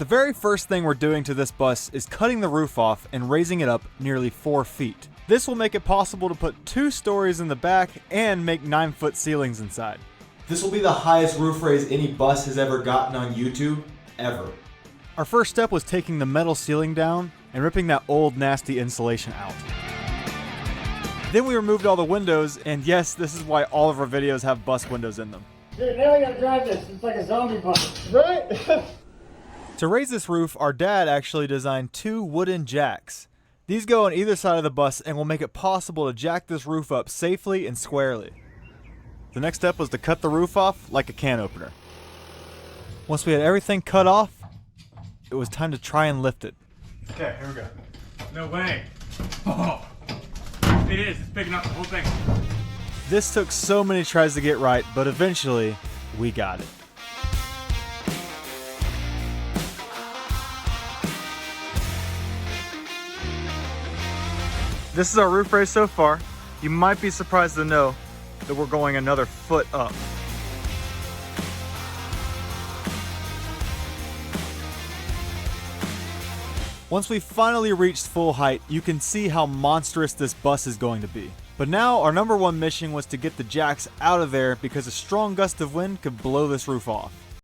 The very first thing we're doing to this bus is cutting the roof off and raising it up nearly 4 feet. This will make it possible to put 2 stories in the back and make 9-foot ceilings inside. This will be the highest roof raise any bus has ever gotten on YouTube, ever. Our first step was taking the metal ceiling down and ripping that old nasty insulation out. Then we removed all the windows, and yes, this is why all of our videos have bus windows in them. Dude, now we gotta drive this. It's like a zombie bus. Right? To raise this roof, our dad actually designed 2 wooden jacks. These go on either side of the bus and will make it possible to jack this roof up safely and squarely. The next step was to cut the roof off like a can opener. Once we had everything cut off, it was time to try and lift it. Okay, here we go. No way. Oh, it is. It's picking up the whole thing. This took so many tries to get right, but eventually, we got it. This is our roof raise so far. You might be surprised to know that we're going another foot up. Once we finally reached full height, you can see how monstrous this bus is going to be. But now our number one mission was to get the jacks out of there because a strong gust of wind could blow this roof off.